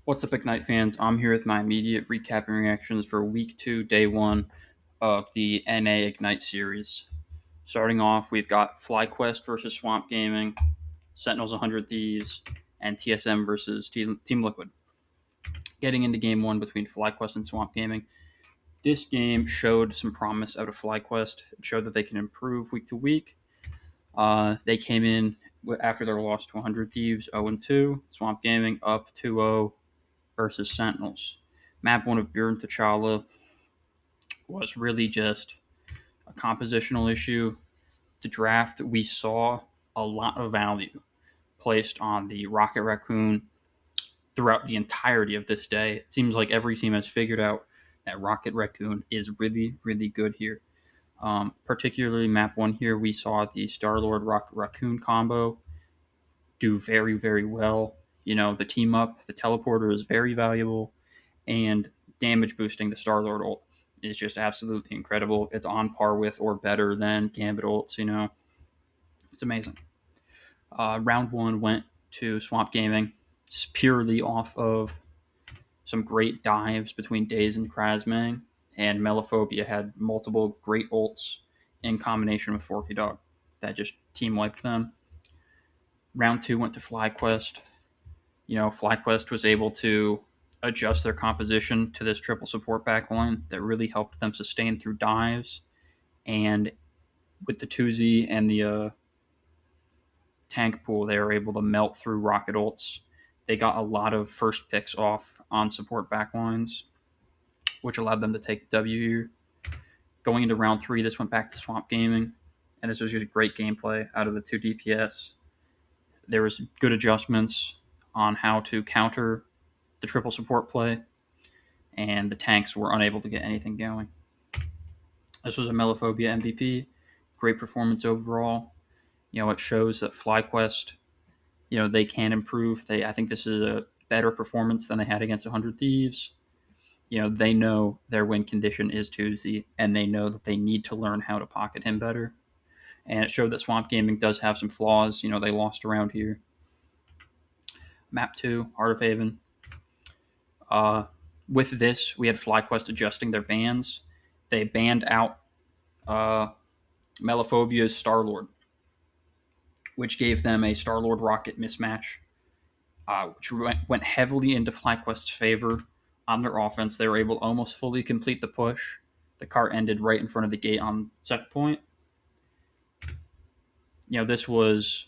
What's up, Ignite fans? I'm here with my immediate recap and reactions for Week 2, Day 1 of the NA Ignite series. Starting off, we've got FlyQuest versus Swamp Gaming, Sentinels 100 Thieves, and TSM versus Team Liquid. Getting into Game 1 between FlyQuest and Swamp Gaming, this game showed some promise out of FlyQuest. It showed that they can improve week to week. They came in after their loss to 100 Thieves 0-2, Swamp Gaming up 2-0 versus Sentinels. Map 1 of Bjorn T'Challa was really just a compositional issue. The draft, we saw a lot of value placed on the Rocket Raccoon throughout the entirety of this day. It seems like every team has figured out that Rocket Raccoon is really, really good here. Particularly map 1 here, we saw the Star-Lord Rocket Raccoon combo do very, very well. You know, the team up, the teleporter is very valuable, and damage boosting the Star-Lord ult is just absolutely incredible. It's on par with or better than Gambit ults, you know. It's amazing. Round 1 went to Swamp Gaming, purely off of some great dives between Daze and Krasmang, and Melophobia had multiple great ults in combination with Forky Dog that just team wiped them. Round 2 went to FlyQuest. You know, FlyQuest was able to adjust their composition to this triple support backline that really helped them sustain through dives. And with the 2Z and the tank pool, they were able to melt through rocket ults. They got a lot of first picks off on support backlines, which allowed them to take the W here. Going into round 3, this went back to Swamp Gaming, and this was just great gameplay out of the 2 DPS. There was good adjustments on how to counter the triple support play, and the tanks were unable to get anything going. This was a Melophobia MVP. Great performance overall. You know, it shows that FlyQuest, you know, they can improve. I think this is a better performance than they had against 100 Thieves. You know, they know their win condition is 2Z, and they know that they need to learn how to pocket him better. And it showed that Swamp Gaming does have some flaws. You know, they lost around here. Map 2, Heart of Haven. With this, we had FlyQuest adjusting their bans. They banned out Melophobia's Star-Lord, which gave them a Star-Lord Rocket mismatch, which went heavily into FlyQuest's favor on their offense. They were able to almost fully complete the push. The cart ended right in front of the gate on set point. You know, this was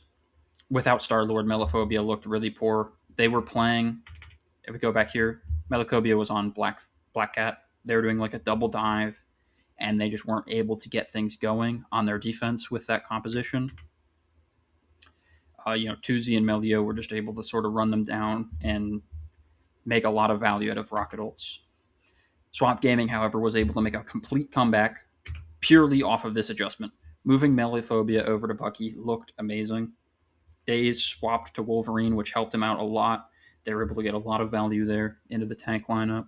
without Star-Lord. Melophobia looked really poor. They were playing, if we go back here, Melophobia was on Black Cat. They were doing like a double dive, and they just weren't able to get things going on their defense with that composition. You know, Tuzi and Melio were just able to sort of run them down and make a lot of value out of rocket ults. Swamp Gaming, however, was able to make a complete comeback purely off of this adjustment. Moving Melophobia over to Bucky looked amazing. Daze swapped to Wolverine, which helped him out a lot. They were able to get a lot of value there into the tank lineup.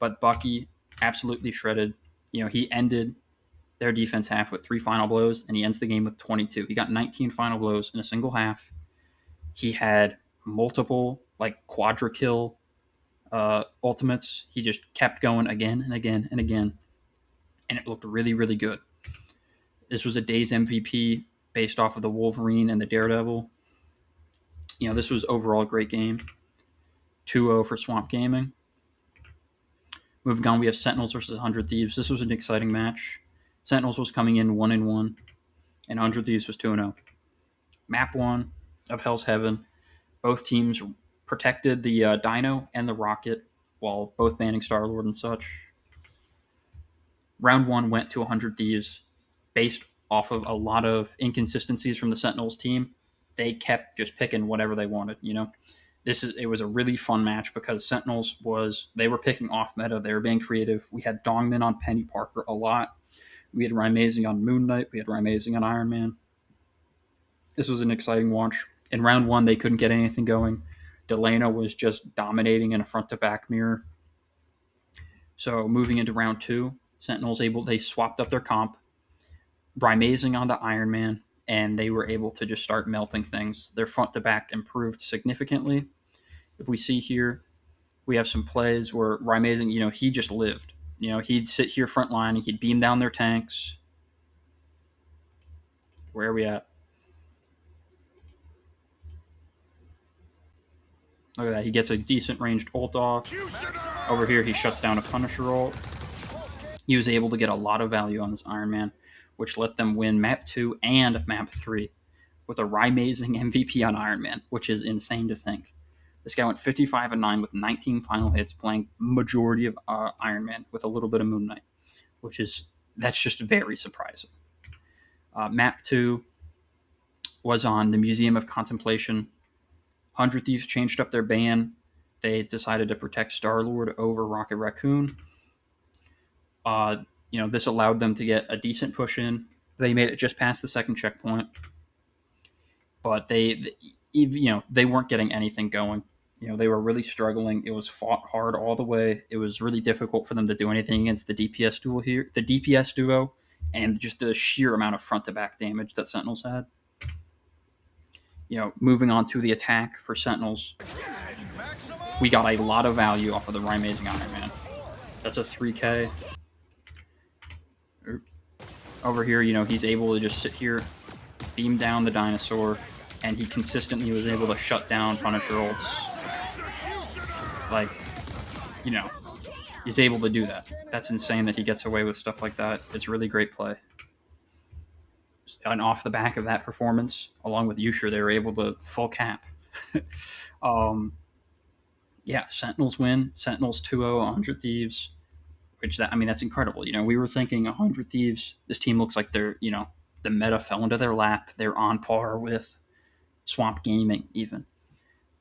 But Bucky absolutely shredded. You know, he ended their defense half with 3 final blows, and he ends the game with 22. He got 19 final blows in a single half. He had multiple, like, quadra kill ultimates. He just kept going again and again and again, and it looked really, really good. This was a Daze MVP based off of the Wolverine and the Daredevil. You know, this was overall a great game. 2-0 for Swamp Gaming. Moving on, we have Sentinels versus 100 Thieves. This was an exciting match. Sentinels was coming in 1-1, and 100 Thieves was 2-0. Map 1 of Hell's Heaven. Both teams protected the Dino and the Rocket while both banning Star-Lord and such. Round 1 went to 100 Thieves based off of a lot of inconsistencies from the Sentinels team. They kept just picking whatever they wanted, you know. It was a really fun match because Sentinels they were picking off meta. They were being creative. We had Dongman on Penny Parker a lot. We had RYMAZING on Moon Knight. We had RYMAZING on Iron Man. This was an exciting watch. In round 1, they couldn't get anything going. Delano was just dominating in a front-to-back mirror. So moving into round 2, Sentinels they swapped up their comp. RYMAZING on the Iron Man, and they were able to just start melting things. Their front-to-back improved significantly. If we see here, We have some plays where RYMAZING, he just lived. He'd sit here front line, he'd beam down their tanks. Where are we at? Look at that. He gets a decent ranged ult off. Over here, he shuts down a Punisher ult. He was able to get a lot of value on this Iron Man, which let them win Map 2 and Map 3 with a RYMAZING MVP on Iron Man, which is insane to think. This guy went 55-9 with 19 final hits, playing majority of Iron Man with a little bit of Moon Knight, that's just very surprising. Map 2 was on the Museum of Contemplation. 100 Thieves changed up their ban. They decided to protect Star-Lord over Rocket Raccoon. This allowed them to get a decent push in. They made it just past the second checkpoint, but they weren't getting anything going. They were really struggling. It was fought hard all the way. It was really difficult for them to do anything against the DPS duo, and just the sheer amount of front to back damage that Sentinels had. Moving on to the attack for Sentinels, we got a lot of value off of the RYMAZING Iron Man. That's a 3K. Over here, he's able to just sit here, beam down the dinosaur, and he consistently was able to shut down Punisher ults. He's able to do that. That's insane that he gets away with stuff like that. It's really great play. And off the back of that performance, along with Yusher, they were able to full cap. Sentinels win. Sentinels 2-0, 100 Thieves. That's incredible. We were thinking 100 Thieves, this team looks like they're, the meta fell into their lap. They're on par with Swamp Gaming, even.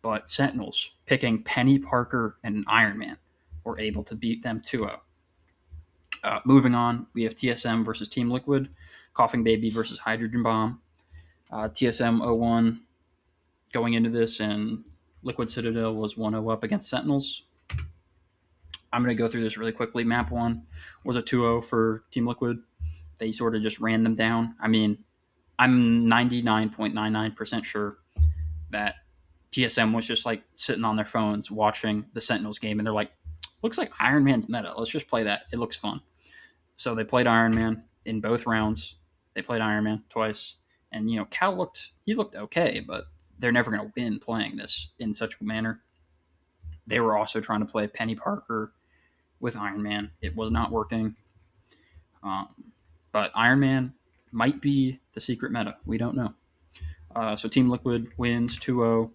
But Sentinels, picking Penny Parker and Iron Man, were able to beat them 2-0. Moving on, we have TSM versus Team Liquid, Coughing Baby versus Hydrogen Bomb. TSM 0-1 going into this, and Liquid Citadel was 1-0 up against Sentinels. I'm going to go through this really quickly. Map 1 was a 2-0 for Team Liquid. They sort of just ran them down. I'm 99.99% sure that TSM was just like sitting on their phones watching the Sentinels game, and they're like, looks like Iron Man's meta. Let's just play that. It looks fun. So they played Iron Man in both rounds. They played Iron Man twice. And, Cal looked okay, but they're never going to win playing this in such a manner. They were also trying to play Penny Parker with Iron Man. It was not working. But Iron Man might be the secret meta. We don't know. So Team Liquid wins 2-0.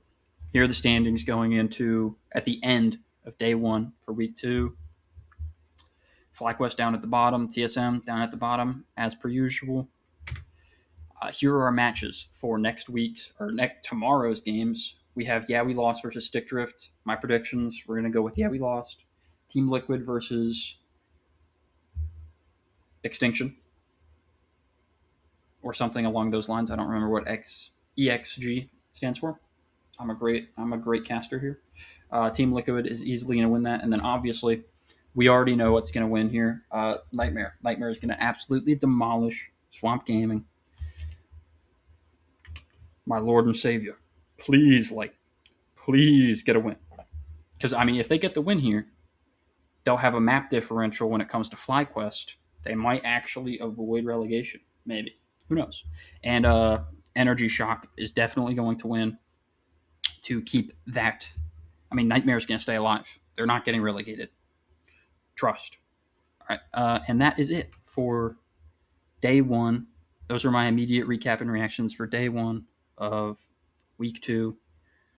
Here are the standings going into at the end of day 1 for week 2. FlyQuest down at the bottom, TSM down at the bottom, as per usual. Here are our matches for tomorrow's games. We have Yeah We Lost versus Stick Drift. My predictions, we're going to go with Yeah We Lost. Team Liquid versus Extinction. Or something along those lines. I don't remember what EXG stands for. I'm a great caster here. Team Liquid is easily going to win that. And then obviously, we already know what's going to win here. Nightmare. Nightmare is going to absolutely demolish Swamp Gaming. My Lord and Savior. Please get a win. Because, if they get the win here, they'll have a map differential when it comes to FlyQuest. They might actually avoid relegation. Maybe. Who knows? And Energy Shock is definitely going to win to keep that. Nightmare's going to stay alive. They're not getting relegated. Trust. All right. And that is it for day 1. Those are my immediate recap and reactions for day 1 of week 2